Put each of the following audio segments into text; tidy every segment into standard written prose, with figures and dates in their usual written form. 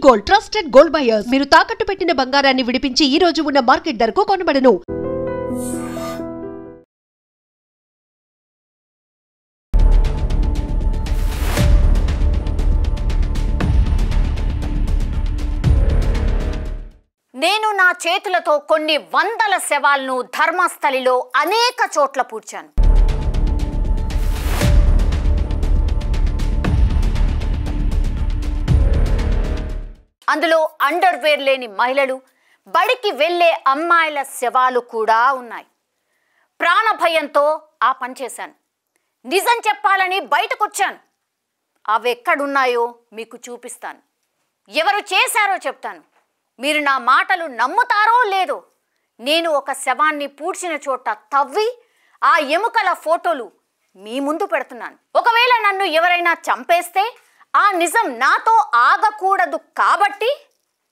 Gold trusted gold buyers మీరు తాకట్టు పెట్టిన బంగారాన్ని విడిపించి ఈ రోజు ఉన్న మార్కెట్ ధరకు కొనబడను. నేను నా చేతులతో కొన్ని వందల శవాలను ధర్మస్థలిలో అనేక చోట్ల పూడ్చాను. అందులో అండర్వేర్ లేని మహిళలు, బడికి వెళ్లే అమ్మాయిల శవాలు కూడా ఉన్నాయి. ప్రాణభయంతో ఆ పని చేశాను. నిజం చెప్పాలని బయటకొచ్చాను. అవి ఎక్కడున్నాయో మీకు చూపిస్తాను. ఎవరు చేశారో చెప్తాను. మీరు నా మాటలు నమ్ముతారో లేదో. నేను ఒక శవాన్ని పూడ్చిన చోట తవ్వి ఆ ఎముకల ఫోటోలు మీ ముందు పెడుతున్నాను. ఒకవేళ నన్ను ఎవరైనా చంపేస్తే ఆ నిజం నాతో ఆగకూడదు కాబట్టి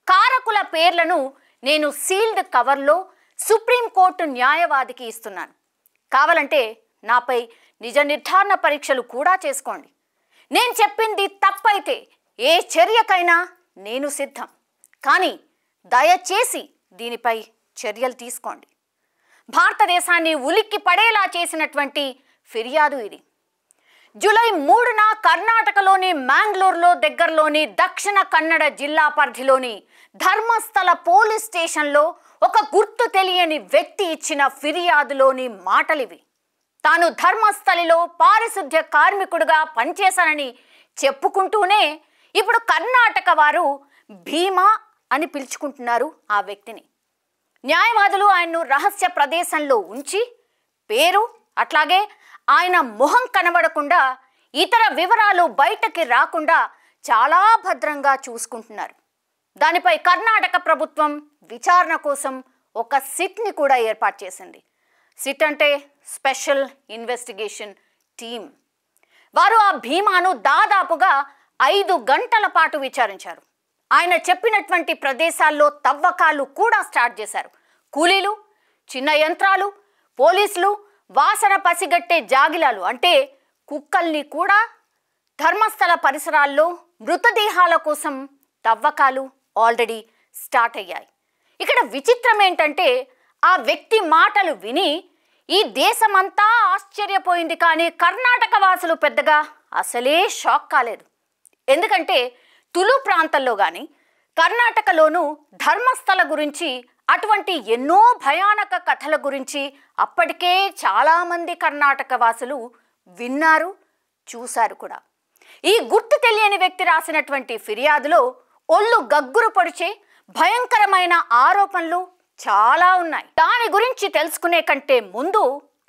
కారకుల పేర్లను నేను సీల్డ్ కవర్లో సుప్రీంకోర్టు న్యాయవాదికి ఇస్తున్నాను. కావాలంటే నాపై నిజ నిర్ధారణ పరీక్షలు కూడా చేసుకోండి. నేను చెప్పింది తప్పైతే ఏ చర్యకైనా నేను సిద్ధం. కానీ దయచేసి దీనిపై చర్యలు తీసుకోండి. భారతదేశాన్ని ఉలిక్కి పడేలా చేసినటువంటి ఫిర్యాదు ఇది. జూలై 3న కర్ణాటకలోని మ్యాంగ్లూరులో దగ్గరలోని దక్షిణ కన్నడ జిల్లా పరిధిలోని ధర్మస్థల పోలీస్ స్టేషన్లో ఒక గుర్తు తెలియని వ్యక్తి ఇచ్చిన ఫిర్యాదులోని మాటలివి. తాను ధర్మస్థలిలో పారిశుద్ధ్య కార్మికుడిగా పనిచేశానని చెప్పుకుంటూనే ఇప్పుడు కర్ణాటక వారు భీమా అని పిలుచుకుంటున్నారు ఆ వ్యక్తిని. న్యాయవాదులు ఆయన్ను రహస్య ప్రదేశంలో ఉంచి పేరు అట్లాగే ఆయన మొహం కనబడకుండా ఇతర వివరాలు బయటకి రాకుండా చాలా భద్రంగా చూసుకుంటున్నారు. దానిపై కర్ణాటక ప్రభుత్వం విచారణ కోసం ఒక సిట్ని కూడా ఏర్పాటు చేసింది. సిట్ అంటే స్పెషల్ ఇన్వెస్టిగేషన్ టీమ్. వారు ఆ భీమాను దాదాపుగా 5 గంటల పాటు విచారించారు. ఆయన చెప్పినటువంటి ప్రదేశాల్లో తవ్వకాలు కూడా స్టార్ట్ చేశారు. కూలీలు, చిన్న యంత్రాలు, పోలీసులు, వాసన పసిగట్టే జాగిలాలు అంటే కుక్కల్ని కూడా ధర్మస్థల పరిసరాల్లో మృతదేహాల కోసం తవ్వకాలు ఆల్రెడీ స్టార్ట్ అయ్యాయి. ఇక్కడ విచిత్రం ఏంటంటే ఆ వ్యక్తి మాటలు విని ఈ దేశమంతా ఆశ్చర్యపోయింది. కానీ కర్ణాటక వాసులు పెద్దగా అసలే షాక్ కాలేదు. ఎందుకంటే తులు ప్రాంతంలో కానీ కర్ణాటకలోనూ ధర్మస్థల గురించి అటువంటి ఎన్నో భయానక కథల గురించి అప్పటికే చాలామంది కర్ణాటక వాసులు విన్నారు, చూశారు కూడా. ఈ గుర్తు తెలియని వ్యక్తి రాసినటువంటి ఫిర్యాదులో ఒళ్ళు గగ్గురు పొడిచే భయంకరమైన ఆరోపణలు చాలా ఉన్నాయి. దాని గురించి తెలుసుకునే కంటే ముందు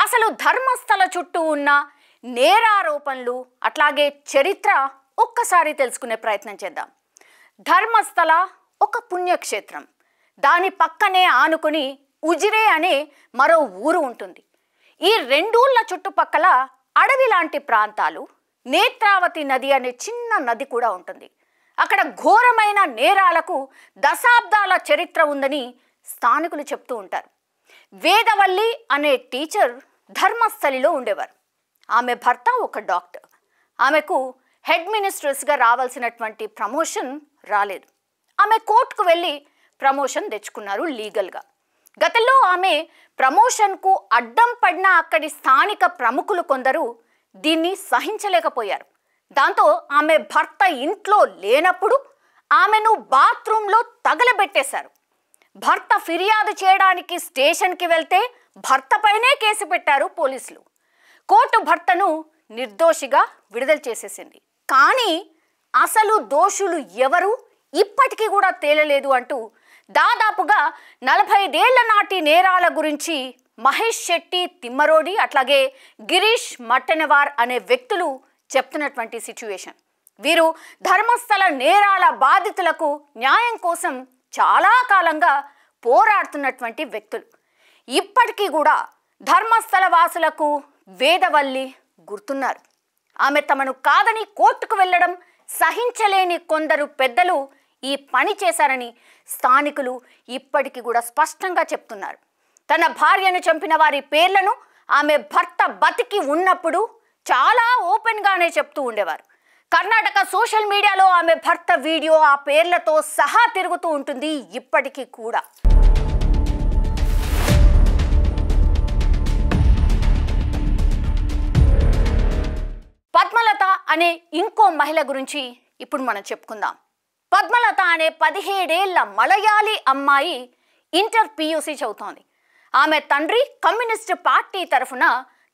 అసలు ధర్మస్థల చుట్టూ ఉన్న నేరారోపణలు అట్లాగే చరిత్ర ఒక్కసారి తెలుసుకునే ప్రయత్నం చేద్దాం. ధర్మస్థల ఒక పుణ్యక్షేత్రం. దాని పక్కనే ఆనుకుని ఉజిరే అనే మరో ఊరు ఉంటుంది. ఈ 2 ఊళ్ళ చుట్టుపక్కల అడవి లాంటి ప్రాంతాలు, నేత్రావతి నది అనే చిన్న నది కూడా ఉంటుంది. అక్కడ ఘోరమైన నేరాలకు దశాబ్దాల చరిత్ర ఉందని స్థానికులు చెప్తూ ఉంటారు. వేదవల్లి అనే టీచర్ ధర్మస్థలిలో ఉండేవారు. ఆమె భర్త ఒక డాక్టర్. ఆమెకు హెడ్ మినిస్ట్రెస్గా రావాల్సినటువంటి ప్రమోషన్ రాలేదు. ఆమె కోర్టుకు వెళ్ళి ప్రమోషన్ తెచ్చుకున్నారు లీగల్గా. గతంలో ఆమె ప్రమోషన్కు అడ్డం పడిన అక్కడి స్థానిక ప్రముఖులు కొందరు దీన్ని సహించలేకపోయారు. దాంతో ఆమె భర్త ఇంట్లో లేనప్పుడు ఆమెను బాత్రూంలో తగలబెట్టేశారు. భర్త ఫిర్యాదు చేయడానికి స్టేషన్కి వెళ్తే భర్తపైనే కేసు పెట్టారు పోలీసులు. కోర్టు భర్తను నిర్దోషిగా విడుదల చేసేసింది. కానీ అసలు దోషులు ఎవరు ఇప్పటికీ కూడా తేలలేదు అంటూ దాదాపుగా 45 ఏళ్ల నాటి నేరాల గురించి మహేష్ శెట్టి తిమ్మరోడి అట్లాగే గిరీష్ మట్టెనవార్ అనే వ్యక్తులు చెప్తున్నటువంటి సిచ్యువేషన్. వీరు ధర్మస్థల నేరాల బాధితులకు న్యాయం కోసం చాలా కాలంగా పోరాడుతున్నటువంటి వ్యక్తులు. ఇప్పటికీ కూడా ధర్మస్థల వాసులకు వేదవల్లి గుర్తున్నారు. ఆమె తమను కాదని కోర్టుకు వెళ్ళడం సహించలేని కొందరు పెద్దలు ఈ పని చేశారని స్థానికులు ఇప్పటికీ కూడా స్పష్టంగా చెప్తున్నారు. తన భార్యను చంపిన వారి పేర్లను ఆమె భర్త బతికి ఉన్నప్పుడు చాలా ఓపెన్గానే చెప్తూ ఉండేవారు. కర్ణాటక సోషల్ మీడియాలో ఆమె భర్త వీడియో ఆ పేర్లతో సహా తిరుగుతూ ఉంటుంది ఇప్పటికీ కూడా. పద్మలత అనే ఇంకో మహిళ గురించి ఇప్పుడు మనం చెప్పుకుందాం. పద్మలత అనే 17 ఏళ్ల మలయాళీ అమ్మాయి ఇంటర్ PUC చదువుతోంది. ఆమె తండ్రి కమ్యూనిస్టు పార్టీ తరఫున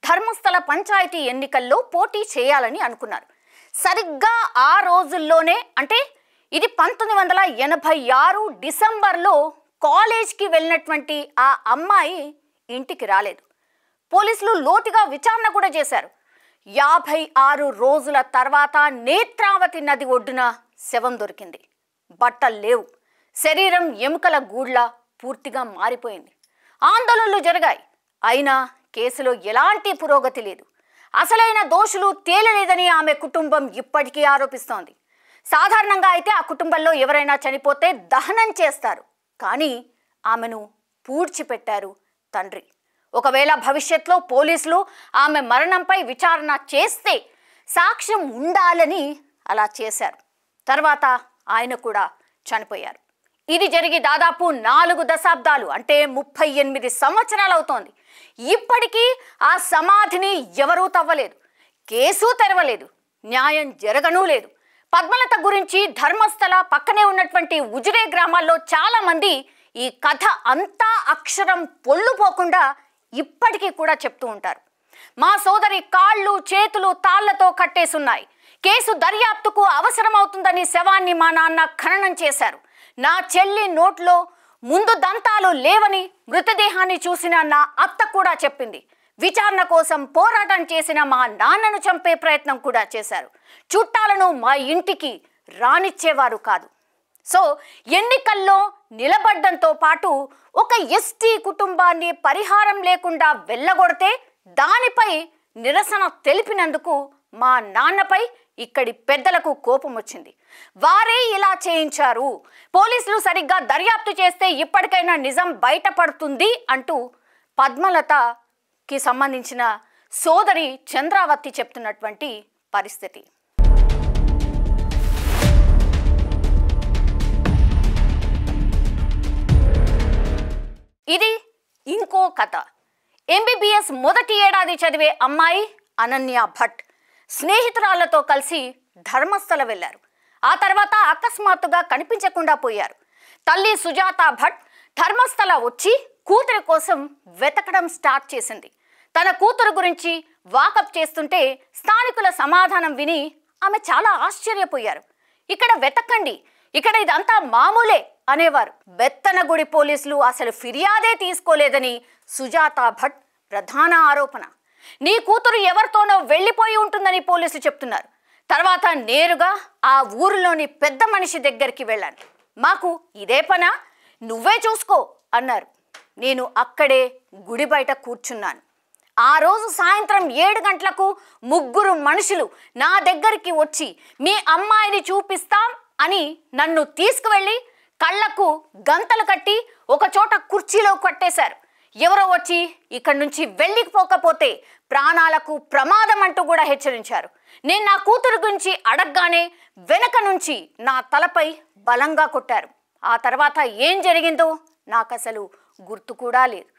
ధర్మస్థల పంచాయతీ ఎన్నికల్లో పోటీ చేయాలని అనుకున్నారు. సరిగ్గా ఆ రోజుల్లోనే, అంటే ఇది 1986 డిసెంబర్లో కాలేజ్కి వెళ్ళినటువంటి ఆ అమ్మాయి ఇంటికి రాలేదు. పోలీసులు లోతుగా విచారణ కూడా చేశారు. 56 రోజుల తర్వాత నేత్రావతి నది ఒడ్డున శవం దొరికింది. బట్టలు లేవు, శరీరం ఎముకల గూడ్లా పూర్తిగా మారిపోయింది. ఆందోళనలు జరిగాయి, అయినా కేసులో ఎలాంటి పురోగతి లేదు. అసలైన దోషులు తేలలేదని ఆమె కుటుంబం ఇప్పటికీ ఆరోపిస్తోంది. సాధారణంగా అయితే ఆ కుటుంబంలో ఎవరైనా చనిపోతే దహనం చేస్తారు, కానీ ఆమెను పూడ్చిపెట్టారు తండ్రి. ఒకవేళ భవిష్యత్తులో పోలీసులు ఆమె మరణంపై విచారణ చేస్తే సాక్ష్యం ఉండాలని అలా చేశారు. తర్వాత ఆయన కూడా చనిపోయారు. ఇది జరిగి దాదాపు 4 దశాబ్దాలు, అంటే 38 సంవత్సరాలు అవుతోంది. ఇప్పటికీ ఆ సమాధిని ఎవరూ తవ్వలేదు, కేసు తెరవలేదు, న్యాయం జరగనూ లేదు. పద్మలత గురించి ధర్మస్థల పక్కనే ఉన్నటువంటి ఉజిరే గ్రామాల్లో చాలా మంది ఈ కథ అంతా అక్షరం పొల్లుపోకుండా ఇప్పటికీ కూడా చెప్తూ ఉంటారు. మా సోదరి కాళ్ళు చేతులు తాళ్లతో కట్టేసున్నాయి. కేసు దర్యాప్తుకు అవసరమవుతుందని శవాన్ని మా నాన్న ఖననం చేశారు. నా చెల్లి నోట్లో ముందు దంతాలు లేవని మృతదేహాన్ని చూసిన నా అత్త కూడా చెప్పింది. విచారణ కోసం పోరాటం చేసిన మా నాన్నను చంపే ప్రయత్నం కూడా చేశారు. చుట్టాలను మా ఇంటికి రానిచ్చేవారు కాదు. సో ఎన్నికల్లో నిలబడ్డంతో పాటు ఒక ఎస్టీ కుటుంబాన్ని పరిహారం లేకుండా వెళ్ళగొడితే దానిపై నిరసన తెలిపినందుకు మా నాన్నపై ఇక్కడి పెద్దలకు కోపం వచ్చింది. వారే ఇలా చేయించారు, పోలీసులు సరిగ్గా దర్యాప్తు చేస్తే ఇప్పటికైనా నిజం బయటపడుతుంది అంటూ పద్మలతకి సంబంధించిన సోదరి చంద్రావతి చెప్తున్నటువంటి పరిస్థితి. ఇది ఇంకో కథ. MBBS మొదటి ఏడాది చదివే అమ్మాయి అనన్య భట్ స్నేహితురాళ్లతో కలిసి ధర్మస్థల వెళ్ళారు. ఆ తర్వాత అకస్మాత్తుగా కనిపించకుండా పోయారు. తల్లి సుజాత భట్ ధర్మస్థల వచ్చి కూతురి కోసం వెతకడం స్టార్ట్ చేసింది. తన కూతురు గురించి వాకప్ చేస్తుంటే స్థానికుల సమాధానం విని ఆమె చాలా ఆశ్చర్యపోయారు. ఇక్కడ వెతకండి, ఇక్కడ ఇదంతా మామూలే అనేవారు. బెత్తనగుడి పోలీసులు అసలు ఫిర్యాదే తీసుకోలేదని సుజాత భట్ ప్రధాన ఆరోపణ. నీ కూతురు ఎవరితోనో వెళ్ళిపోయి ఉంటుందని పోలీసులు చెప్తున్నారు. తర్వాత నేరుగా ఆ ఊరిలోని పెద్ద మనిషి దగ్గరికి వెళ్ళాను. మాకు ఇదే పనా, నువ్వే చూసుకో అన్నారు. నేను అక్కడే గుడి బయట కూర్చున్నాను. ఆ రోజు సాయంత్రం 7 గంటలకు 3 మనుషులు నా దగ్గరికి వచ్చి మీ అమ్మాయిని చూపిస్తాం అని నన్ను తీసుకువెళ్ళి కళ్ళకు గంతలు కట్టి ఒక చోట కుర్చీలో కట్టేశారు. ఎవరో వచ్చి ఇక్కడి నుంచి వెళ్ళిపోకపోతే ప్రాణాలకు ప్రమాదం అంటూ కూడా హెచ్చరించారు. నేను నా కూతురు గురించి అడగగానే వెనక నుంచి నా తలపై బలంగా కొట్టారు. ఆ తర్వాత ఏం జరిగిందో నాకు అసలు గుర్తు కూడా లేదు.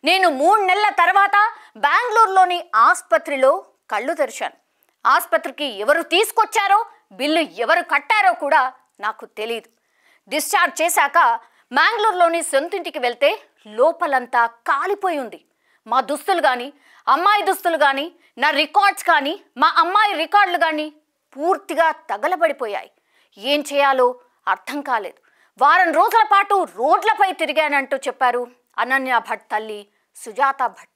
నేను 3 నెలల తర్వాత బెంగళూరులోని ఆసుపత్రిలో కళ్ళు తెరిచాను. ఆసుపత్రికి ఎవరు తీసుకొచ్చారో, బిల్లు ఎవరు కట్టారో కూడా నాకు తెలియదు. డిశ్చార్జ్ చేశాక మ్యాంగ్లూరులోని సొంతింటికి వెళ్తే లోపలంతా కాలిపోయి ఉంది. మా దుస్తులు కానీ, అమ్మాయి దుస్తులు కానీ, నా రికార్డ్స్ కానీ, మా అమ్మాయి రికార్డులు కానీ పూర్తిగా తగలబడిపోయాయి. ఏం చేయాలో అర్థం కాలేదు. వారం రోజుల పాటు రోడ్లపై తిరిగానంటూ చెప్పారు అనన్య భట్ తల్లి సుజాత భట్.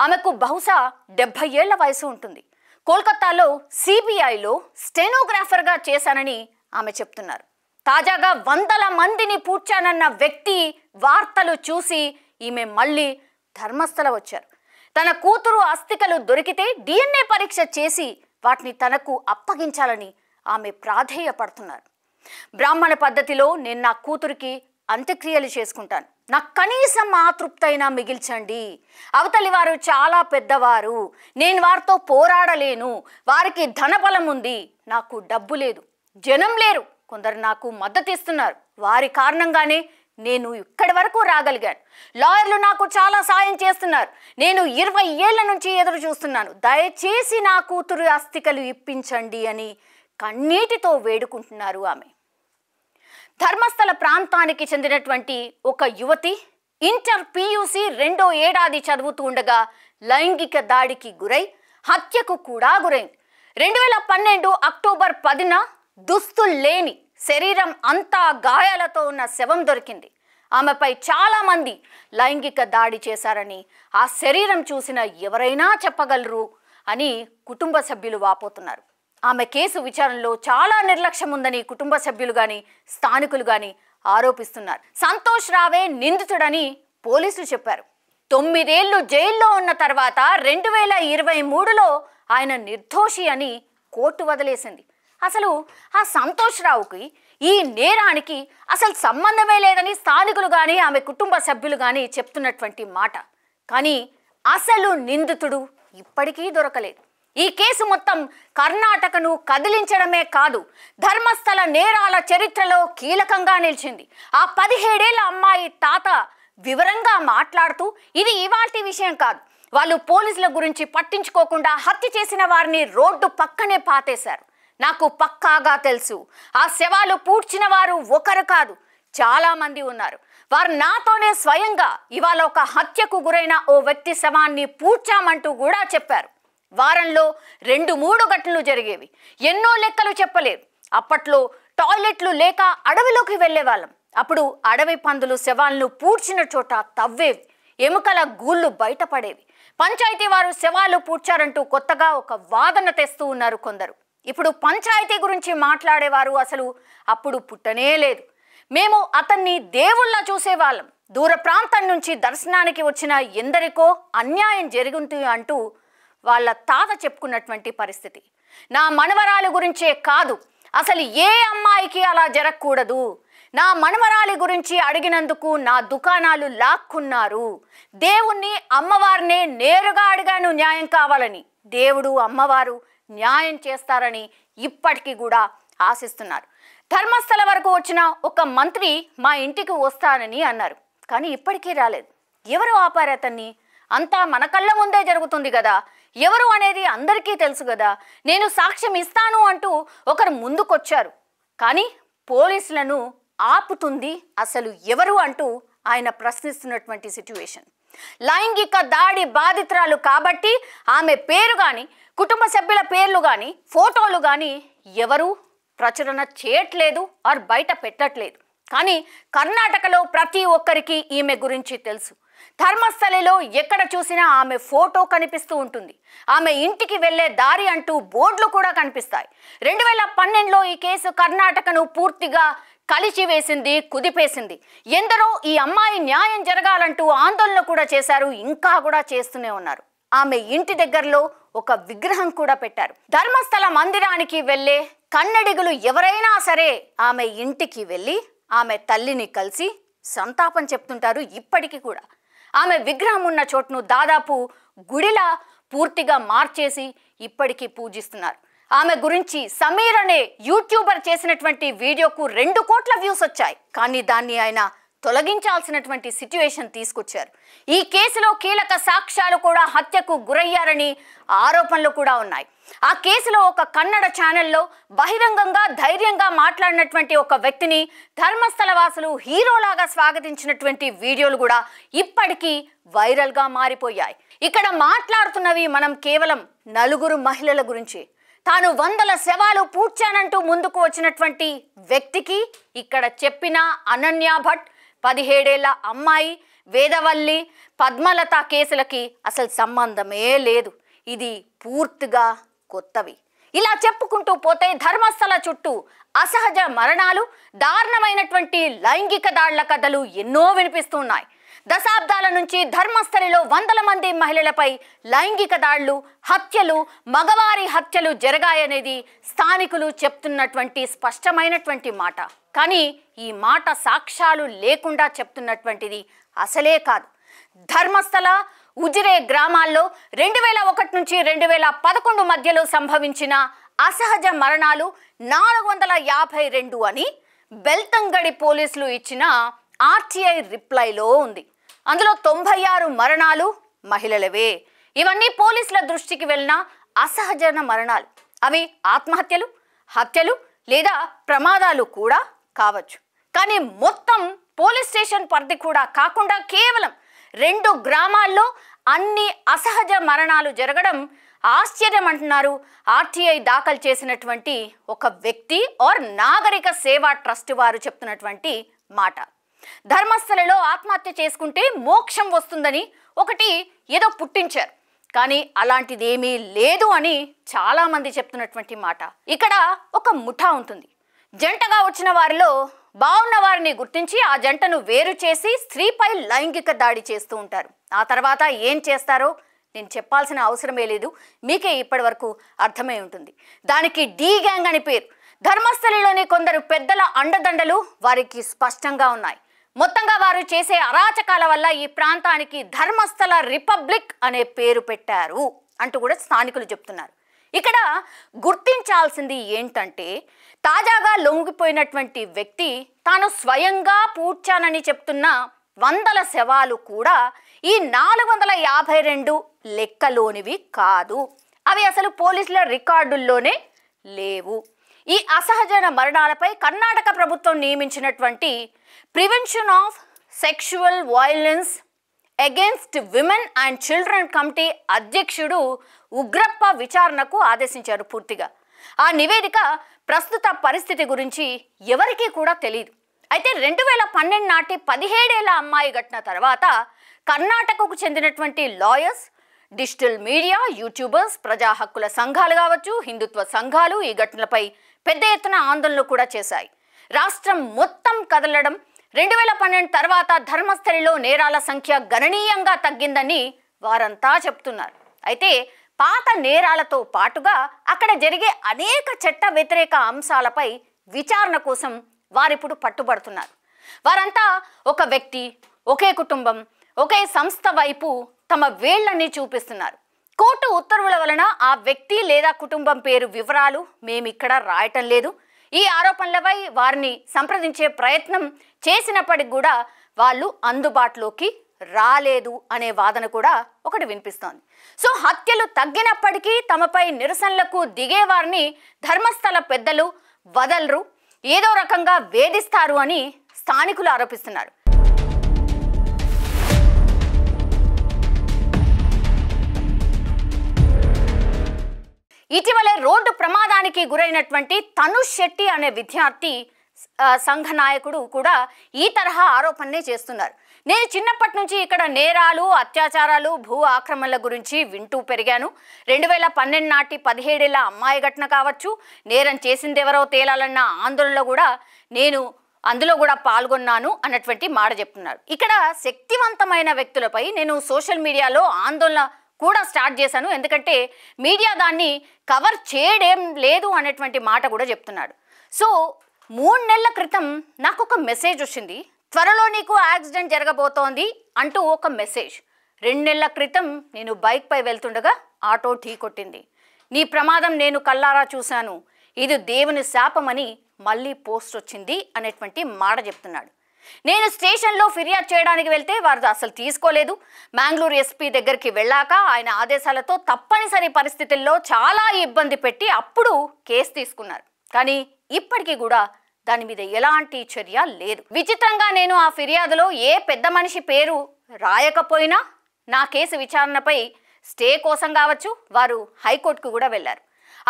ఆమెకు బహుశా 70 ఏళ్ల వయసు ఉంటుంది. కోల్కతాలో CBIలో స్టెనోగ్రాఫర్గా చేశానని ఆమె చెప్తున్నారు. తాజాగా 100 మందిని పూడ్చానన్న వ్యక్తి వార్తలు చూసి ఈమె మళ్ళీ ధర్మస్థల వచ్చారు. తన కూతురు అస్థికలు దొరికితే DNA పరీక్ష చేసి వాటిని తనకు అప్పగించాలని ఆమె ప్రాధేయపడుతున్నారు. బ్రాహ్మణ పద్ధతిలో నేను నా కూతురికి అంత్యక్రియలు చేసుకుంటాను. నాకు కనీసం ఆతృప్తైనా మిగిల్చండి. అవతలి వారు చాలా పెద్దవారు, నేను వారితో పోరాడలేను, వారికి ధనబలం ఉంది, నాకు డబ్బు లేదు, జనం లేరు, కొందరు నాకు మద్దతు ఇస్తున్నారు, వారి కారణంగానే నేను ఇక్కడి వరకు రాగలిగాను. లాయర్లు నాకు చాలా సాయం చేస్తున్నారు, నేను 20 ఏళ్ల నుంచి ఎదురు చూస్తున్నాను, దయచేసి నా కూతురు అస్థికలు ఇప్పించండి అని కన్నీటితో వేడుకుంటున్నారు ఆమె. ధర్మస్థల ప్రాంతానికి చెందినటువంటి ఒక యువతి ఇంటర్ PUC 2వ ఏడాది చదువుతూ ఉండగా లైంగిక దాడికి గురై హత్యకు కూడా గురైంది. 2012 అక్టోబర్ 10న దుస్తులు లేని, శరీరం అంతా గాయాలతో ఉన్న శవం దొరికింది. ఆమెపై చాలా మంది లైంగిక దాడి చేశారని, ఆ శరీరం చూసిన ఎవరైనా చెప్పగలరు అని కుటుంబ సభ్యులు వాపోతున్నారు. ఆమె కేసు విచారణలో చాలా నిర్లక్ష్యం ఉందని కుటుంబ సభ్యులు గాని, స్థానికులు గాని ఆరోపిస్తున్నారు. సంతోష్ రావే నిందితుడని పోలీసులు చెప్పారు. 9 ఏళ్లు జైల్లో ఉన్న తర్వాత 2023లో ఆయన నిర్దోషి అని కోర్టు వదిలేసింది. అసలు ఆ సంతోష్ రావుకి ఈ నేరానికి అసలు సంబంధమే లేదని స్థానికులు కానీ, ఆమె కుటుంబ సభ్యులు కానీ చెప్తున్నటువంటి మాట. కానీ అసలు నిందితుడు ఇప్పటికీ దొరకలేదు. ఈ కేసు మొత్తం కర్ణాటకను కదిలించడమే కాదు, ధర్మస్థల నేరాల చరిత్రలో కీలకంగా నిలిచింది. ఆ 17 ఏళ్ల అమ్మాయి తాత వివరంగా మాట్లాడుతూ, ఇది ఇవాల్టి విషయం కాదు, వాళ్ళు పోలీసుల గురించి పట్టించుకోకుండా హత్య చేసిన వారిని రోడ్డు పక్కనే పాతేశారు. నాకు పక్కాగా తెలుసు, ఆ శవాలు పూడ్చిన వారు ఒకరు కాదు, చాలా మంది ఉన్నారు. వారు నాతోనే స్వయంగా ఇవాళ ఒక హత్యకు గురైన ఓ వ్యక్తి శవాన్ని పూడ్చామంటూ కూడా చెప్పారు. వారంలో 2-3 ఘటనలు జరిగేవి, ఎన్నో లెక్కలు చెప్పలేరు. అప్పట్లో టాయిలెట్లు లేక అడవిలోకి వెళ్ళేవాళ్ళం. అప్పుడు అడవి పందులు శవాలను పూడ్చిన చోట తవ్వేవి, ఎముకల గూళ్ళు బయటపడేవి. పంచాయతీ వారు శవాలు పూడ్చారంటూ కొత్తగా ఒక వాదన తెస్తూ ఉన్నారు కొందరు. ఇప్పుడు పంచాయతీ గురించి మాట్లాడేవారు అసలు అప్పుడు పుట్టనే లేదు. మేము అతన్ని దేవుళ్ళ చూసేవాళ్ళం, దూర ప్రాంతం నుంచి దర్శనానికి వచ్చిన ఎందరికో అన్యాయం జరుగుతుంది అంటూ వాళ్ళ తాత చెప్పుకున్నటువంటి పరిస్థితి. నా మనవరాలి గురించే కాదు, అసలు ఏ అమ్మాయికి అలా జరగకూడదు. నా మనవరాలి గురించి అడిగినందుకు నా దుకాణాలు లాక్కున్నారు. దేవుణ్ణి, అమ్మవారినే నేరుగా అడిగాను న్యాయం కావాలని. దేవుడు, అమ్మవారు న్యాయం చేస్తారని ఇప్పటికీ కూడా ఆశిస్తున్నారు. ధర్మస్థల వరకు వచ్చిన ఒక మంత్రి మా ఇంటికి వస్తానని అన్నారు, కానీ ఇప్పటికీ రాలేదు. ఎవరు ఆపారు అతన్ని? అంతా మన కళ్ళ ముందే జరుగుతుంది కదా, ఎవరు అనేది అందరికీ తెలుసు కదా. నేను సాక్ష్యం ఇస్తాను అంటూ ఒకరు ముందుకొచ్చారు, కానీ పోలీసులను ఆపుతుంది అసలు ఎవరు అంటూ ఆయన ప్రశ్నిస్తున్నటువంటి సిచ్యువేషన్. లైంగిక దాడి బాధితురాలు కాబట్టి ఆమె పేరు కానీ, కుటుంబ సభ్యుల పేర్లు కానీ, ఫోటోలు కానీ ఎవరు ప్రచురణ చేయట్లేదు ఆర్ బయట పెట్టట్లేదు. కానీ కర్ణాటకలో ప్రతి ఒక్కరికి ఈమె గురించి తెలుసు. ధర్మస్థలిలో ఎక్కడ చూసినా ఆమె ఫోటో కనిపిస్తూ ఉంటుంది. ఆమె ఇంటికి వెళ్లే దారి అంటూ బోర్డులు కూడా కనిపిస్తాయి. 2012లో ఈ కేసు కర్ణాటకను పూర్తిగా కలిచివేసింది, కుదిపేసింది. ఎందరో ఈ అమ్మాయి న్యాయం జరగాలంటూ ఆందోళన కూడా చేశారు, ఇంకా కూడా చేస్తూనే ఉన్నారు. ఆమె ఇంటి దగ్గరలో ఒక విగ్రహం కూడా పెట్టారు. ధర్మస్థల మందిరానికి వెళ్లే కన్నడిగులు ఎవరైనా సరే ఆమె ఇంటికి వెళ్ళి ఆమె తల్లిని కలిసి సంతాపం చెప్తుంటారు. ఇప్పటికీ కూడా ఆమె విగ్రహం ఉన్న చోటును దాదాపు గుడిలా పూర్తిగా మార్చేసి ఇప్పటికీ పూజిస్తున్నారు. ఆమె గురించి సమీర్ అనే యూట్యూబర్ చేసినటువంటి వీడియోకు 2 కోట్ల వ్యూస్ వచ్చాయి, కానీ దాన్ని ఆయన తొలగించాల్సినటువంటి సిచ్యువేషన్ తీసుకొచ్చారు. ఈ కేసులో కీలక సాక్ష్యాలు కూడా హత్యకు గురయ్యారని ఆరోపణలు కూడా ఉన్నాయి. ఆ కేసులో ఒక కన్నడ ఛానల్లో బహిరంగంగా ధైర్యంగా మాట్లాడినటువంటి ఒక వ్యక్తిని ధర్మస్థల వాసులు హీరోలాగా స్వాగతించినటువంటి వీడియోలు కూడా ఇప్పటికీ వైరల్గా మారిపోయాయి. ఇక్కడ మాట్లాడుతున్నవి మనం కేవలం 4 మహిళల గురించి. తాను 100 శవాలు పూడ్చానంటూ ముందుకు వచ్చినటువంటి వ్యక్తికి ఇక్కడ చెప్పిన అనన్య భట్, 17 ఏళ్ల అమ్మాయి, వేదవల్లి, పద్మలత కేసులకి అసలు సంబంధమే లేదు. ఇది పూర్తిగా కొత్తవి. ఇలా చెప్పుకుంటూ పోతే ధర్మస్థల చుట్టూ అసహజ మరణాలు, దారుణమైనటువంటి లైంగిక దాడుల కథలు ఎన్నో వినిపిస్తున్నాయి. దశాబ్దాల నుంచి ధర్మస్థలిలో వందల మంది మహిళలపై లైంగిక దాడులు, హత్యలు, మగవారి హత్యలు జరిగాయనేది స్థానికులు చెప్తున్నటువంటి స్పష్టమైనటువంటి మాట. కానీ ఈ మాట సాక్ష్యాలు లేకుండా చెప్తున్నటువంటిది అసలే కాదు. ధర్మస్థల, ఉజిరే గ్రామాల్లో 2001 నుంచి 2011 మధ్యలో సంభవించిన అసహజ మరణాలు 452 అని బెల్తంగడి పోలీసులు ఇచ్చిన ఆర్టీఐ రిప్లైలో ఉంది. అందులో 96 మరణాలు మహిళలవే. ఇవన్నీ పోలీసుల దృష్టికి వెళ్ళిన అసహజ మరణాలు. అవి ఆత్మహత్యలు, హత్యలు లేదా ప్రమాదాలు కూడా కావచ్చు. కానీ మొత్తం పోలీస్ స్టేషన్ పరిధి కూడా కాకుండా కేవలం 2 గ్రామాల్లో అన్ని అసహజ మరణాలు జరగడం ఆశ్చర్యం అంటున్నారు ఆర్టీఐ దాఖలు చేసినటువంటి ఒక వ్యక్తి ఆర్ నాగరిక సేవా ట్రస్ట్ వారు చెప్తున్నటువంటి మాట. ధర్మస్థలలో ఆత్మహత్య చేసుకుంటే మోక్షం వస్తుందని ఒకటి ఏదో పుట్టించారు. కానీ అలాంటిది ఏమీ లేదు అని చాలామంది చెప్తున్నటువంటి మాట. ఇక్కడ ఒక ముఠా ఉంటుంది. జంటగా వచ్చిన వారిలో బాగున్న వారిని గుర్తించి ఆ జంటను వేరు చేసి స్త్రీపై లైంగిక దాడి చేస్తూ ఉంటారు. ఆ తర్వాత ఏం చేస్తారో నేను చెప్పాల్సిన అవసరమే లేదు, మీకే ఇప్పటి వరకు అర్థమై ఉంటుంది. దానికి డి గ్యాంగ్ అని పేరు. ధర్మస్థలిలోని కొందరు పెద్దల అండదండలు వారికి స్పష్టంగా ఉన్నాయి. మొత్తంగా వారు చేసే అరాచకాల వల్ల ఈ ప్రాంతానికి ధర్మస్థల రిపబ్లిక్ అనే పేరు పెట్టారు అంటూ కూడా స్థానికులు చెప్తున్నారు. ఇక్కడ గుర్తించాల్సింది ఏంటంటే, తాజాగా లొంగిపోయినటువంటి వ్యక్తి తాను స్వయంగా పూడ్చానని చెప్తున్న వందల శవాలు కూడా ఈ 452 లెక్కలోనివి కాదు. అవి అసలు పోలీసుల రికార్డుల్లోనే లేవు. ఈ అసహజ మరణాలపై కర్ణాటక ప్రభుత్వం నియమించినటువంటి prevention of sexual violence against women and children committee అధ్యక్షుడు ఉగ్రప్ప విచారణకు ఆదేశించారు పూర్తిగా. ఆ నివేదిక ప్రస్తుత పరిస్థితి గురించి ఎవరికీ కూడా తెలియదు. అయితే 2012 నాటి 17 ఏళ్ల అమ్మాయి ఘటన తర్వాత కర్ణాటకకు చెందినటువంటి లాయర్స్, డిజిటల్ మీడియా, యూట్యూబర్స్, ప్రజా హక్కుల సంఘాలు కావచ్చు, హిందుత్వ సంఘాలు ఈ ఘటనలపై పెద్ద ఎత్తున ఆందోళనలు కూడా చేశాయి. రాష్ట్రం మొత్తం కదలడం, 2012 తర్వాత ధర్మస్థలిలో నేరాల సంఖ్య గణనీయంగా తగ్గిందని వారంతా చెప్తున్నారు. అయితే పాత నేరాలతో పాటుగా అక్కడ జరిగే అనేక చట్ట వ్యతిరేక అంశాలపై విచారణ కోసం వారిప్పుడు పట్టుబడుతున్నారు. వారంతా ఒక వ్యక్తి, ఒకే కుటుంబం, ఒకే సంస్థ వైపు తమ వేళ్లని చూపిస్తున్నారు. కోర్టు ఉత్తర్వుల వలన ఆ వ్యక్తి లేదా కుటుంబం పేరు వివరాలు మేమిక్కడ రాయటం లేదు. ఈ ఆరోపణలపై వారిని సంప్రదించే ప్రయత్నం చేసినప్పటికి కూడా వాళ్ళు అందుబాటులోకి రాలేదు అనే వాదన కూడా ఒకటి వినిపిస్తోంది. సో హత్యలు తగ్గినప్పటికీ తమపై నిరసనలకు దిగేవారిని ధర్మస్థల పెద్దలు వదలరు, ఏదో రకంగా వేధిస్తారు అని స్థానికులు ఆరోపిస్తున్నారు. ఇటీవలే రోడ్డు ప్రమాదానికి గురైనటువంటి తనుష్ శెట్టి అనే విద్యార్థి సంఘ నాయకుడు కూడా ఈ తరహా ఆరోపణలే చేస్తున్నారు. నేను చిన్నప్పటి నుంచి ఇక్కడ నేరాలు, అత్యాచారాలు, భూ ఆక్రమణల గురించి వింటూ పెరిగాను. 2012 నాటి 17 ఏళ్ల అమ్మాయి ఘటన కావచ్చు, నేరం చేసిందెవరో తేలాలన్న ఆందోళనలో కూడా నేను అందులో కూడా పాల్గొన్నాను అన్నటువంటి మాట చెప్తున్నాడు. ఇక్కడ శక్తివంతమైన వ్యక్తులపై నేను సోషల్ మీడియాలో ఆందోళన కూడా స్టార్ట్ చేశాను, ఎందుకంటే మీడియా దాన్ని కవర్ చేయడం లేదు అనేటువంటి మాట కూడా చెప్తున్నాడు. సో 3 నెలల క్రితం నాకు ఒక మెసేజ్ వచ్చింది, త్వరలో నీకు యాక్సిడెంట్ జరగబోతోంది అంటూ ఒక మెసేజ్. 2 నెలల క్రితం నేను బైక్పై వెళ్తుండగా ఆటో ఢీ కొట్టింది. నీ ప్రమాదం నేను కల్లారా చూశాను, ఇది దేవుని శాపమని మళ్ళీ పోస్ట్ వచ్చింది అనేటువంటి మాట చెప్తున్నాడు. నేను స్టేషన్లో ఫిర్యాదు చేయడానికి వెళ్తే వారు అసలు తీసుకోలేదు. మ్యాంగ్లూరు ఎస్పీ దగ్గరికి వెళ్ళాక ఆయన ఆదేశాలతో తప్పనిసరి పరిస్థితుల్లో చాలా ఇబ్బంది పెట్టి అప్పుడు కేసు తీసుకున్నారు. కానీ ఇప్పటికీ కూడా దాని మీద ఎలాంటి చర్య లేదు. విచిత్రంగా నేను ఆ ఫిర్యాదులో ఏ పెద్ద మనిషి పేరు రాయకపోయినా నా కేసు విచారణపై స్టే కోసం కావచ్చు వారు హైకోర్టుకు కూడా వెళ్ళారు.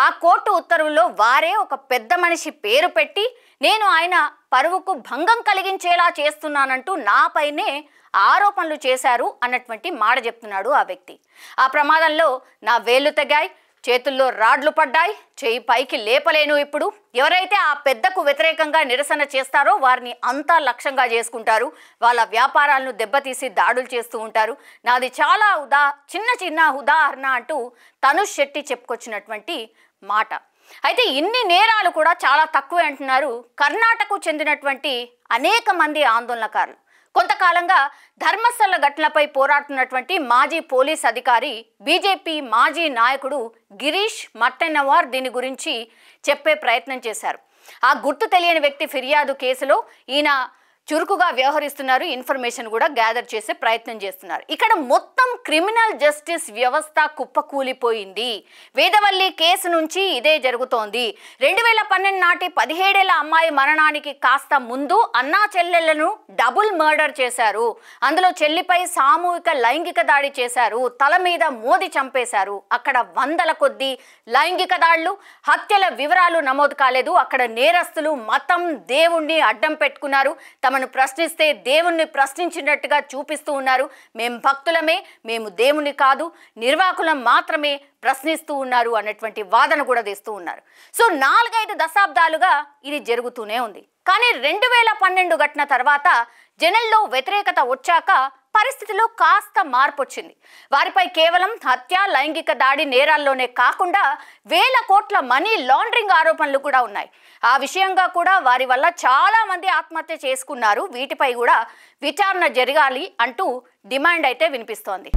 ఆ కోర్టు ఉత్తర్వుల్లో వారే ఒక పెద్ద మనిషి పేరు పెట్టి నేను ఆయన పరువుకు భంగం కలిగించేలా చేస్తున్నానంటూ నాపైనే ఆరోపణలు చేశారు అన్నటువంటి మాట చెప్తున్నాడు ఆ వ్యక్తి. ఆ ప్రమాదంలో నా వేళ్లు తెగాయి, చేతుల్లో రాడ్లు పడ్డాయి, చేయి పైకి లేపలేను. ఇప్పుడు ఎవరైతే ఆ పెద్దకు వ్యతిరేకంగా నిరసన చేస్తారో వారిని అంతా లక్ష్యంగా చేసుకుంటారు, వాళ్ళ వ్యాపారాలను దెబ్బతీసి దాడులు చేస్తూ ఉంటారు. నాది చాలా చిన్న ఉదాహరణ అంటూ తనుష్ శెట్టి చెప్పుకొచ్చినటువంటి మాట. అయితే ఇన్ని నేరాలు కూడా చాలా తక్కువే అంటున్నారు కర్ణాటకకు చెందినటువంటి అనేక మంది ఆందోళనకారులు. కొంతకాలంగా ధర్మస్థల ఘటనలపై పోరాడుతున్నటువంటి మాజీ పోలీస్ అధికారి, బీజేపీ మాజీ నాయకుడు గిరీష్ మట్టెన్నవార్ దీని గురించి చెప్పే ప్రయత్నం చేశారు. ఆ గుర్తు తెలియని వ్యక్తి ఫిర్యాదు కేసులో ఈయన చురుకుగా వ్యవహరిస్తున్నారు, ఇన్ఫర్మేషన్ కూడా గ్యాదర్ చేసే ప్రయత్నం చేస్తున్నారు. ఇక్కడ మొత్తం క్రిమినల్ జస్టిస్ వ్యవస్థ కుప్పకూలిపోయింది. వేదవల్లి కేసు నుంచి ఇదే జరుగుతోంది. 2012 నాటి 17 ఏళ్ల అమ్మాయి మరణానికి కాస్త ముందు అన్నా చెల్లెళ్లను డబుల్ మర్డర్ చేశారు. అందులో చెల్లిపై సామూహిక లైంగిక దాడి చేశారు, తల మీద మోది చంపేశారు. అక్కడ వందల కొద్దీ లైంగిక దాడులు, హత్యల వివరాలు నమోదు కాలేదు. అక్కడ నేరస్తులు మతం, దేవుణ్ణి అడ్డం పెట్టుకున్నారు. తమను ప్రశ్నిస్తే దేవుణ్ణి ప్రశ్నించినట్టుగా చూపిస్తూ ఉన్నారు. మేము భక్తులమే, మేము దేవుని కాదు, నిర్వాకులం మాత్రమే ప్రశ్నిస్తూ ఉన్నారు అన్నటువంటి వాదన కూడా తెస్తూ ఉన్నారు. సో 4-5 దశాబ్దాలుగా ఇది జరుగుతూనే ఉంది. కానీ 2012 ఘటన తర్వాత జనంలో వ్యతిరేకత వచ్చాక పరిస్థితిలో కాస్త మార్పు వచ్చింది. వారిపై కేవలం హత్య, లైంగిక దాడి నేరాల్లోనే కాకుండా వేల కోట్ల మనీ లాండరింగ్ ఆరోపణలు కూడా ఉన్నాయి. ఆ విషయంగా కూడా వారి వల్ల చాలా మంది ఆత్మహత్య చేసుకున్నారు. వీటిపై కూడా విచారణ జరగాలి అంటూ డిమాండ్ అయితే వినిపిస్తోంది.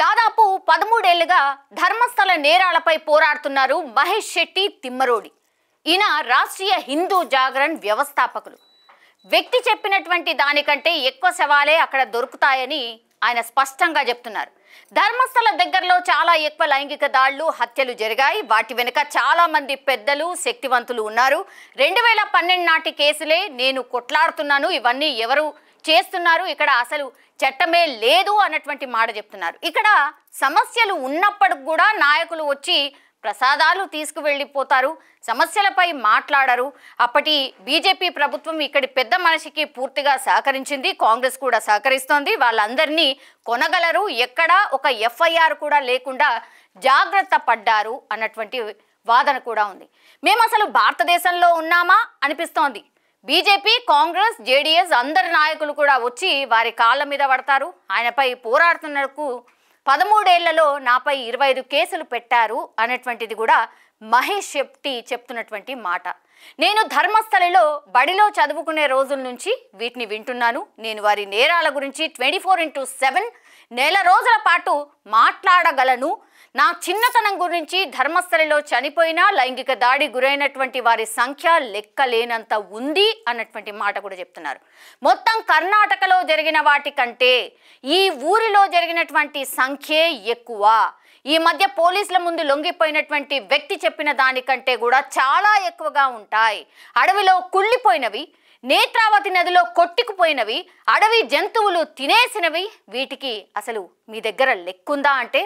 దాదాపు 13 ఏళ్లుగా ధర్మస్థల నేరాలపై పోరాడుతున్నారు మహేష్ శెట్టి తిమ్మరోడి. ఈయన రాష్ట్రీయ హిందూ జాగరణ్ వ్యవస్థాపకులు. వ్యక్తి చెప్పినటువంటి దానికంటే ఎక్కువ శవాలే అక్కడ దొరుకుతాయని ఆయన స్పష్టంగా చెప్తున్నారు. ధర్మస్థల దగ్గరలో చాలా ఎక్కువ లైంగిక దాడులు, హత్యలు జరిగాయి. వాటి వెనుక చాలా మంది పెద్దలు, శక్తివంతులు ఉన్నారు. 2012 నాటి కేసులే నేను కొట్లాడుతున్నాను, ఇవన్నీ ఎవరు చేస్తున్నారు, ఇక్కడ అసలు చట్టమే లేదు అన్నటువంటి మాట చెప్తున్నారు. ఇక్కడ సమస్యలు ఉన్నప్పటికి కూడా నాయకులు వచ్చి ప్రసాదాలు తీసుకువెళ్ళిపోతారు, సమస్యలపై మాట్లాడరు. అప్పటి బీజేపీ ప్రభుత్వం ఇక్కడి పెద్ద మనిషికి పూర్తిగా సహకరించింది, కాంగ్రెస్ కూడా సహకరిస్తోంది. వాళ్ళందరినీ కొనగలరు, ఎక్కడా ఒక ఎఫ్ఐఆర్ కూడా లేకుండా జాగ్రత్త పడ్డారు అన్నటువంటి వాదన కూడా ఉంది. మేము అసలు భారతదేశంలో ఉన్నామా అనిపిస్తోంది. బీజేపీ, కాంగ్రెస్, జేడీఎస్ అందరి నాయకులు కూడా వచ్చి వారి కాళ్ళ మీద పడతారు. ఆయనపై పోరాడుతున్నకు 13 ఏళ్లలో నాపై 25 కేసులు పెట్టారు అన్నటువంటిది కూడా మహేష్ శెట్టి చెప్తున్నటువంటి మాట. నేను ధర్మస్థలిలో బడిలో చదువుకునే రోజుల నుంచి వీటిని వింటున్నాను. నేను వారి నేరాల గురించి 24/7 నెల రోజుల పాటు మాట్లాడగలను. నా చిన్నతనం గురించి, ధర్మస్థలిలో చనిపోయిన, లైంగిక దాడి గురైనటువంటి వారి సంఖ్య లెక్కలేనంత ఉంది అన్నటువంటి మాట కూడా చెప్తున్నారు. మొత్తం కర్ణాటకలో జరిగిన వాటికంటే ఈ ఊరిలో జరిగినటువంటి సంఖ్యే ఎక్కువ. ఈ మధ్య పోలీసుల ముందు లొంగిపోయినటువంటి వ్యక్తి చెప్పిన దానికంటే కూడా చాలా ఎక్కువగా ఉంటాయి. అడవిలో కుళ్ళిపోయినవి, నేత్రావతి నదిలో కొట్టుకుపోయినవి, అడవి జంతువులు తినేసినవి, వీటికి అసలు మీ దగ్గర లెక్కుందా అంటే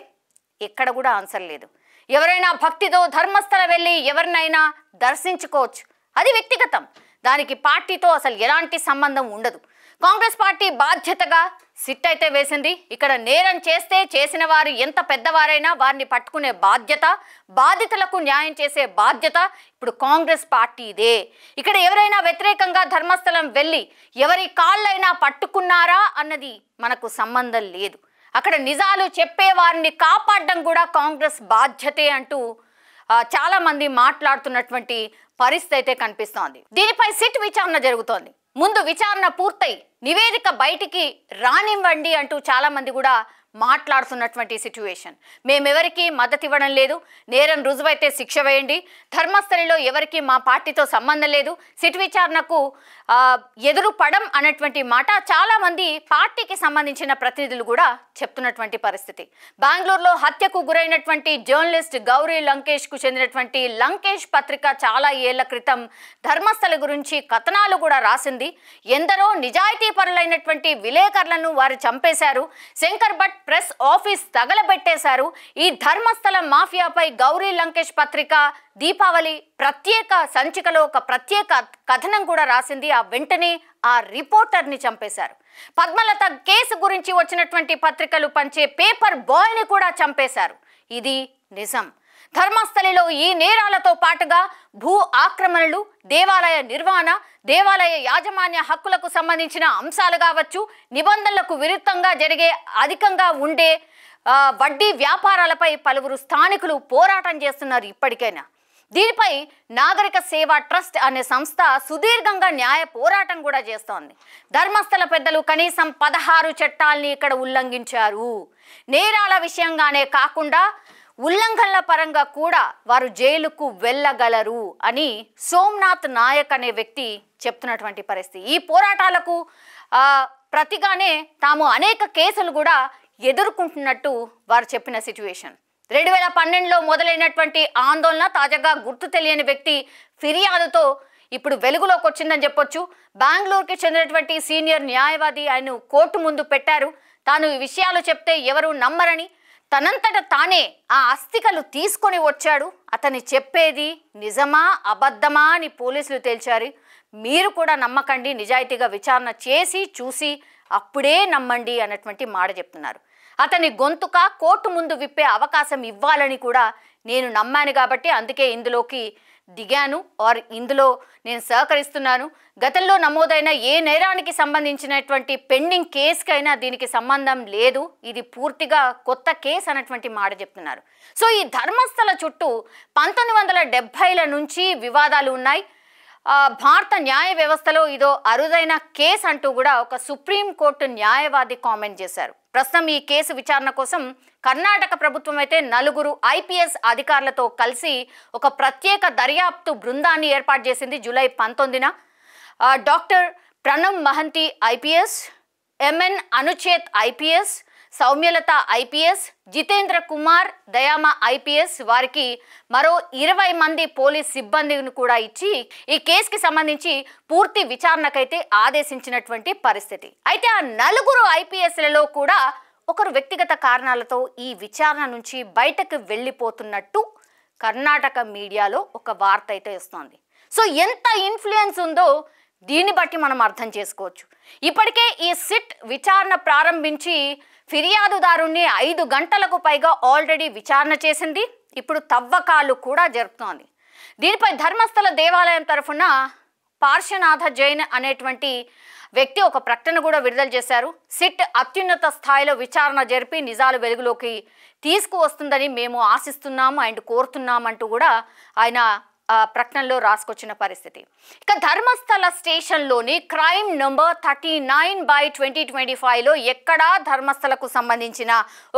ఎక్కడ కూడా ఆన్సర్ లేదు. ఎవరైనా భక్తితో ధర్మస్థల వెళ్ళి ఎవరినైనా దర్శించుకోవచ్చు, అది వ్యక్తిగతం. దానికి పార్టీతో అసలు ఎలాంటి సంబంధం ఉండదు. కాంగ్రెస్ పార్టీ బాధ్యతగా సిట్ అయితే వేసింది. ఇక్కడ నేరం చేస్తే చేసిన వారు ఎంత పెద్దవారైనా వారిని పట్టుకునే బాధ్యత, బాధితులకు న్యాయం చేసే బాధ్యత ఇప్పుడు కాంగ్రెస్ పార్టీదే. ఇక్కడ ఎవరైనా వ్యతిరేకంగా ధర్మస్థలం వెళ్ళి ఎవరి కాళ్ళైనా పట్టుకున్నారా అన్నది మనకు సంబంధం లేదు. అక్కడ నిజాలు చెప్పే వారిని కాపాడడం కూడా కాంగ్రెస్ బాధ్యతే అంటూ చాలా మంది మాట్లాడుతున్నటువంటి పరిస్థితి అయితే కనిపిస్తోంది. దీనిపై సిట్ విచారణ జరుగుతోంది. ముందు విచారణ పూర్తయి నివేదిక బయటికి రానివ్వండి అంటూ చాలా మంది కూడా మాట్లాడుతున్నటువంటి సిచ్యువేషన్. మేమెవరికి మద్దతు ఇవ్వడం లేదు, నేరం రుజువైతే శిక్ష వేయండి, ధర్మస్థలిలో ఎవరికి మా పార్టీతో సంబంధం లేదు, సిట్ విచారణకు ఎదురు పడం అన్నటువంటి మాట చాలా మంది పార్టీకి సంబంధించిన ప్రతినిధులు కూడా చెప్తున్నటువంటి పరిస్థితి. బెంగళూరులో హత్యకు గురైనటువంటి జర్నలిస్ట్ గౌరీ లంకేష్కు చెందినటువంటి లంకేష్ పత్రిక చాలా ఏళ్ల క్రితం ధర్మస్థల గురించి కథనాలు కూడా రాసింది. ఎందరో నిజాయితీ పరులైనటువంటి విలేకరులను వారు చంపేశారు. శంకర్ భట్ ప్రెస్ ఆఫీస్ తగలబెట్టేశారు. ఈ ధర్మస్థల మాఫియాపై గౌరీ లంకేష్ పత్రిక దీపావళి ప్రత్యేక సంచికలో ఒక ప్రత్యేక కథనం కూడా రాసింది. ఆ వెంటనే ఆ రిపోర్టర్ని చంపేశారు. పద్మలత కేసు గురించి వచ్చినటువంటి పత్రికలు పంచే పేపర్ బాయ్ని కూడా చంపేశారు. ఇది నిజం. ధర్మస్థలిలో ఈ నేరాలతో పాటుగా భూ ఆక్రమణలు, దేవాలయ నిర్వహణ, దేవాలయ యాజమాన్య హక్కులకు సంబంధించిన అంశాలు కావచ్చు, నిబంధనలకు విరుద్ధంగా జరిగే అధికంగా ఉండే వడ్డీ వ్యాపారాలపై పలువురు స్థానికులు పోరాటం చేస్తున్నారు. ఇప్పటికైనా దీనిపై నాగరిక సేవా ట్రస్ట్ అనే సంస్థ సుదీర్ఘంగా న్యాయ పోరాటం కూడా చేస్తోంది. ధర్మస్థల పెద్దలు కనీసం 16 చట్టాల్ని ఇక్కడ ఉల్లంఘించారు. నేరాల విషయంగానే కాకుండా ఉల్లంఘనల పరంగా కూడా వారు జైలుకు వెళ్ళగలరు అని సోమనాథ్ నాయక్ అనే వ్యక్తి చెప్తున్నటువంటి పరిస్థితి. ఈ పోరాటాలకు ప్రతిగానే తాము అనేక కేసులు కూడా ఎదుర్కొంటున్నట్టు వారు చెప్పిన సిచ్యువేషన్. 2012లో మొదలైనటువంటి ఆందోళన తాజాగా గుర్తు తెలియని వ్యక్తి ఫిర్యాదుతో ఇప్పుడు వెలుగులోకి వచ్చిందని చెప్పొచ్చు. బెంగళూరుకి చెందినటువంటి సీనియర్ న్యాయవాది ఆయన కోర్టు ముందు పెట్టారు. తాను ఈ విషయాలు చెప్తే ఎవరు నమ్మరని, తనంతట తానే ఆ అస్థికలు తీసుకొని వచ్చాడు. అతని చెప్పేది నిజమా అబద్ధమా అని పోలీసులు తేల్చారు. మీరు కూడా నమ్మకండి, నిజాయితీగా విచారణ చేసి చూసి అప్పుడే నమ్మండి అన్నటువంటి మాట చెప్తున్నారు. అతని గొంతుక కోర్టు ముందు విప్పే అవకాశం ఇవ్వాలని కూడా నేను నమ్మాను కాబట్టి అందుకే ఇందులోకి దిగాను, ఇందులో నేను సహకరిస్తున్నాను. గతంలో నమోదైన ఏ నేరానికి సంబంధించినటువంటి పెండింగ్ కేసుకైనా దీనికి సంబంధం లేదు, ఇది పూర్తిగా కొత్త కేసు అన్నటువంటి మాట చెప్తున్నారు. సో ఈ ధర్మస్థల చుట్టూ 1970ల నుంచి వివాదాలు ఉన్నాయి. భారత న్యాయ వ్యవస్థలో ఇదో అరుదైన కేసు అంటూ కూడా ఒక సుప్రీంకోర్టు న్యాయవాది కామెంట్ చేశారు. ప్రస్తుతం ఈ కేసు విచారణ కోసం కర్ణాటక ప్రభుత్వం అయితే 4 IPS అధికారులతో కలిసి ఒక ప్రత్యేక దర్యాప్తు బృందాన్ని ఏర్పాటు చేసింది. జూలై 19న doctor Pranav Mohanty IPS, MN Anucheth IPS, Soumyalatha IPS, Jitendra Kumar Dayama IPS వారికి మరో 20 మంది పోలీస్ సిబ్బందిని కూడా ఇచ్చి ఈ కేసుకి సంబంధించి పూర్తి విచారణకైతే ఆదేశించినటువంటి పరిస్థితి. అయితే ఆ 4 IPSలలో కూడా ఒకరు వ్యక్తిగత కారణాలతో ఈ విచారణ నుంచి బయటకు వెళ్ళిపోతున్నట్టు కర్ణాటక మీడియాలో ఒక వార్త అయితే వస్తోంది. సో ఎంత ఇన్ఫ్లుయెన్స్ ఉందో దీన్ని బట్టి మనం అర్థం చేసుకోవచ్చు. ఇప్పటికే ఈ సిట్ విచారణ ప్రారంభించి ఫిర్యాదుదారుణ్ణి 5 గంటలకు పైగా ఆల్రెడీ విచారణ చేసింది. ఇప్పుడు తవ్వకాలు కూడా జరుపుతోంది. దీనిపై ధర్మస్థల దేవాలయం తరఫున పార్శ్వనాథ జైన్ అనేటువంటి వ్యక్తి ఒక ప్రకటన కూడా విడుదల చేశారు. సిట్ అత్యున్నత స్థాయిలో విచారణ జరిపి నిజాలు వెలుగులోకి తీసుకువస్తుందని మేము ఆశిస్తున్నాము అండ్ కోరుతున్నామంటూ కూడా ఆయన ప్రకటనలో రాసుకొచ్చిన పరిస్థితి. ఇక ధర్మస్థల స్టేషన్లోని క్రైమ్ నంబర్ 39/2025లో ఎక్కడా ధర్మస్థలకు సంబంధించిన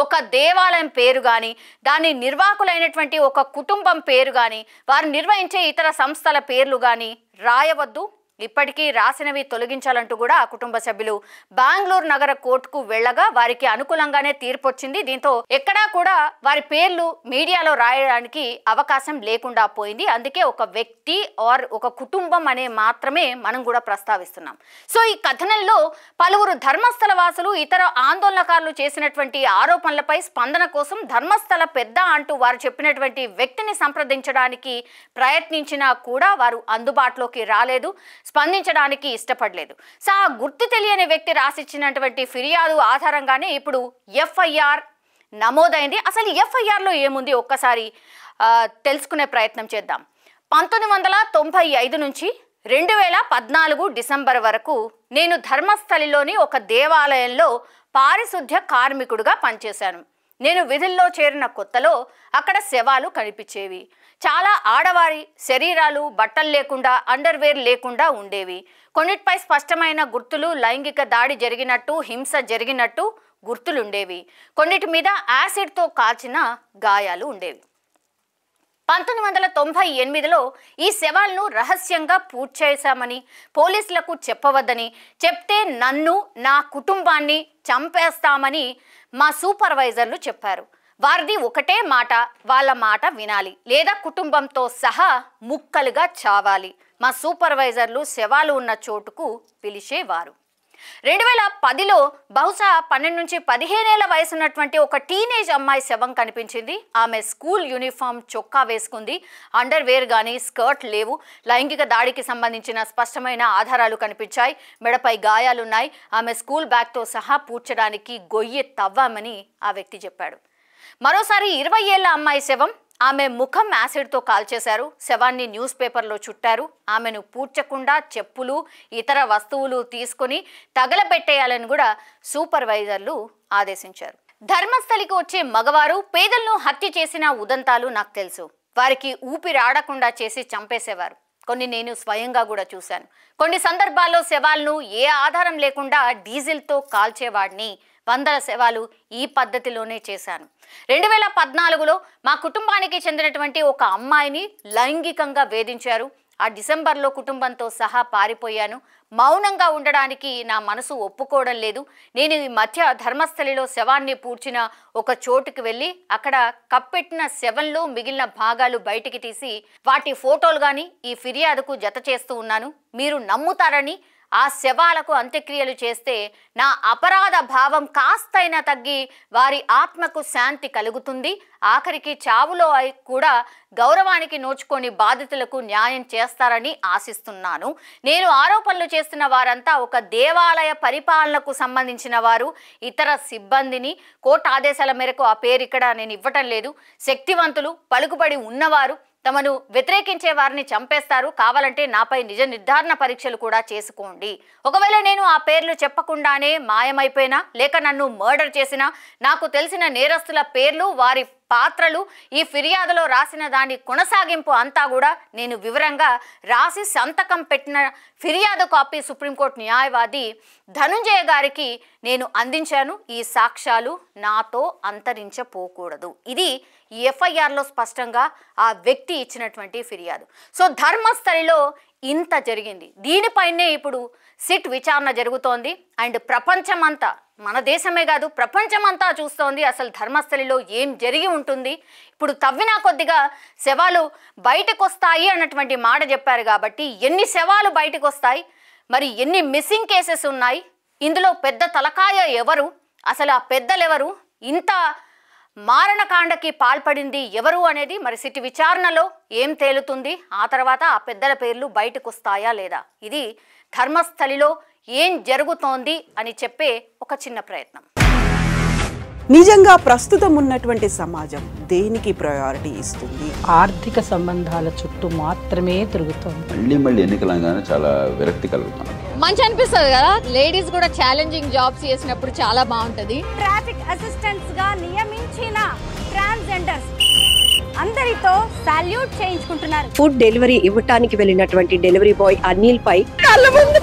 ఒక దేవాలయం పేరు కానీ, దాని నిర్వాహకులైనటువంటి ఒక కుటుంబం పేరు కానీ, వారు నిర్వహించే ఇతర సంస్థల పేర్లు కానీ రాయవద్దు, ఇప్పటికీ రాసినవి తొలగించాలంటూ కూడా ఆ కుటుంబ సభ్యులు బెంగళూరు నగర కోర్టుకు వెళ్ళగా వారికి అనుకూలంగానే తీర్పు వచ్చింది. దీంతో ఎక్కడా కూడా వారి పేర్లు మీడియాలో రాయడానికి అవకాశం లేకుండా పోయింది. అందుకే ఒక వ్యక్తి ఆర్ ఒక కుటుంబం అనే మాత్రమే మనం కూడా ప్రస్తావిస్తున్నాం. సో ఈ కథనంలో పలువురు ధర్మస్థల వాసులు ఇతర ఆందోళనకారులు చేసినటువంటి ఆరోపణలపై స్పందన కోసం ధర్మస్థల పెద్ద అంటూ వారు చెప్పినటువంటి వ్యక్తిని సంప్రదించడానికి ప్రయత్నించినా కూడా వారు అందుబాటులోకి రాలేదు, స్పందించడానికి ఇష్టపడలేదు. సో ఆ గుర్తు తెలియని వ్యక్తి రాసిచ్చినటువంటి ఫిర్యాదు ఆధారంగానే ఇప్పుడు FIR నమోదైంది. అసలు FIRలో ఏముంది ఒక్కసారి తెలుసుకునే ప్రయత్నం చేద్దాం. 1995 నుంచి 2014 డిసెంబర్ వరకు నేను ధర్మస్థలిలోని ఒక దేవాలయంలో పారిశుద్ధ్య కార్మికుడిగా పనిచేశాను. నేను విధుల్లో చేరిన కొత్తలో అక్కడ శవాలు కనిపించేవి. చాలా ఆడవారి శరీరాలు బట్టలు లేకుండా, అండర్వేర్ లేకుండా ఉండేవి. కొన్నిటిపై స్పష్టమైన గుర్తులు, లైంగిక దాడి జరిగినట్టు, హింస జరిగినట్టు గుర్తులుండేవి. కొన్నిటి మీద యాసిడ్తో కాల్చిన గాయాలు ఉండేవి. 1998లో ఈ శవాలను రహస్యంగా పూర్తి చేశామని, పోలీసులకు చెప్పవద్దని, చెప్తే నన్ను నా కుటుంబాన్ని చంపేస్తామని మా సూపర్వైజర్లు చెప్పారు. వారిది ఒకటే మాట, వాళ్ళ మాట వినాలి లేదా కుటుంబంతో సహా ముక్కలుగా చావాలి. మా సూపర్వైజర్లు శవాలు ఉన్న చోటుకు పిలిచేవారు. 2010లో బహుశా 12 నుంచి 15 ఏళ్ల వయసు ఉన్నటువంటి ఒక టీనేజ్ అమ్మాయి శవం కనిపించింది. ఆమె స్కూల్ యూనిఫామ్ చొక్కా వేసుకుంది. అండర్వేర్ కానీ స్కర్ట్ లేవు. లైంగిక దాడికి సంబంధించిన స్పష్టమైన ఆధారాలు కనిపించాయి. మెడపై గాయాలున్నాయి. ఆమె స్కూల్ బ్యాగ్తో సహా పూడ్చడానికి గొయ్యి తవ్వామని ఆ వ్యక్తి చెప్పాడు. మరోసారి 20 ఏళ్ల అమ్మాయి శవం. ఆమె ముఖం యాసిడ్తో కాల్చేశారు. శవాన్ని న్యూస్ పేపర్లో చుట్టారు. ఆమెను పూడ్చకుండా చెప్పులు ఇతర వస్తువులు తీసుకుని తగలబెట్టేయాలని కూడా సూపర్వైజర్లు ఆదేశించారు. ధర్మస్థలికి వచ్చే మగవారు పేదలను హత్య చేసిన ఉదంతాలు నాకు తెలుసు. వారికి ఊపిరాడకుండా చేసి చంపేసేవారు. కొన్ని నేను స్వయంగా కూడా చూశాను. కొన్ని సందర్భాల్లో శవాలను ఏ ఆధారం లేకుండా డీజిల్తో కాల్చేవాడిని. వందల శవాలు ఈ పద్ధతిలోనే చేశాను. 2014లో మా కుటుంబానికి చెందినటువంటి ఒక అమ్మాయిని లైంగికంగా వేధించారు. ఆ డిసెంబర్లో కుటుంబంతో సహా పారిపోయాను. మౌనంగా ఉండడానికి నా మనసు ఒప్పుకోవడం లేదు. నేను ఈ మధ్య ధర్మస్థలిలో శవాన్ని పూడ్చిన ఒక చోటుకి వెళ్ళి అక్కడ కప్పెట్టిన శవంలో మిగిలిన భాగాలు బయటికి తీసి వాటి ఫోటోలు కానీ ఈ ఫిర్యాదుకు జత చేస్తూ ఉన్నాను. మీరు నమ్ముతారని ఆ శవాలకు అంత్యక్రియలు చేస్తే నా అపరాధ భావం కాస్తైనా తగ్గి వారి ఆత్మకు శాంతి కలుగుతుంది. ఆఖరికి చావులో కూడా గౌరవానికి నోచుకొని బాధితులకు న్యాయం చేస్తారని ఆశిస్తున్నాను. నేను ఆరోపణలు చేస్తున్న వారంతా ఒక దేవాలయ పరిపాలనకు సంబంధించిన వారు. ఇతర సిబ్బందిని కోర్టు ఆదేశాల మేరకు ఆ పేరు ఇక్కడ నేను ఇవ్వటం లేదు. శక్తివంతులు, పలుకుబడి ఉన్నవారు తమను వ్యతిరేకించే వారిని చంపేస్తారు. కావాలంటే నాపై నిజ నిర్ధారణ పరీక్షలు కూడా చేసుకోండి. ఒకవేళ నేను ఆ పేర్లు చెప్పకుండానే మాయమైపోయినా లేక నన్ను మర్డర్ చేసినా నాకు తెలిసిన నేరస్తుల పేర్లు వారి పాత్రలు ఈ ఫిర్యాదులో రాసిన దాని కొనసాగింపు అంతా కూడా నేను వివరంగా రాసి సంతకం పెట్టిన ఫిర్యాదు కాపీ సుప్రీంకోర్టు న్యాయవాది ధనుంజయ గారికి నేను అందించాను. ఈ సాక్ష్యాలు నాతో అంతరించపోకూడదు. ఇది ఎఫ్ఐఆర్లో స్పష్టంగా ఆ వ్యక్తి ఇచ్చినటువంటి ఫిర్యాదు. సో ధర్మస్థలిలో ఇంత జరిగింది. దీనిపైనే ఇప్పుడు సిట్ విచారణ జరుగుతోంది. అండ్ ప్రపంచమంతా, మన దేశమే కాదు ప్రపంచమంతా చూస్తోంది అసలు ధర్మస్థలిలో ఏం జరిగి ఉంటుంది. ఇప్పుడు తవ్వినా కొద్దిగా శవాలు బయటకు వస్తాయి అన్నటువంటి మాట చెప్పారు. కాబట్టి ఎన్ని శవాలు బయటకు వస్తాయి, మరి ఎన్ని మిస్సింగ్ కేసెస్ ఉన్నాయి, ఇందులో పెద్ద తలకాయ ఎవరు, అసలు ఆ పెద్దలు ఎవరు, ఇంత మారణకాండకి పాల్పడింది ఎవరు అనేది మరి సిట్ విచారణలో ఏం తేలుతుంది. ఆ తర్వాత ఆ పెద్దల పేర్లు బయటకు వస్తాయా లేదా, ఇది ధర్మస్థలిలో ఏం జరుగుతోంది అని చెప్పే ఒక చిన్న ప్రయత్నం. నిజంగా ప్రస్తుతం ఉన్నటువంటి సమాజం దేనికి ప్రయారిటీ ఇస్తుంది? ఆర్థిక సంబంధాల చుట్టూ మాత్రమే తిరుగుతోంది. మళ్ళీ ఎన్నికలంగానే చాలా విరక్తి కలుగుతున్నాం. మంచి అనిపిస్తుంది కదా, లేడీస్ కూడా ఛాలెంజింగ్ జాబ్స్ చేసినప్పుడు చాలా బాగుంటది. ట్రాఫిక్ అసిస్టెంట్స్ గా నియమించిన ట్రాన్స్జెండర్స్ అందరితో సాల్యూట్ చేయించుకుంటున్నారు. ఫుడ్ డెలివరీ ఇవ్వటానికి వెళ్ళినటువంటి డెలివరీ బాయ్ అనిల్ పై కళ్ళ ముందు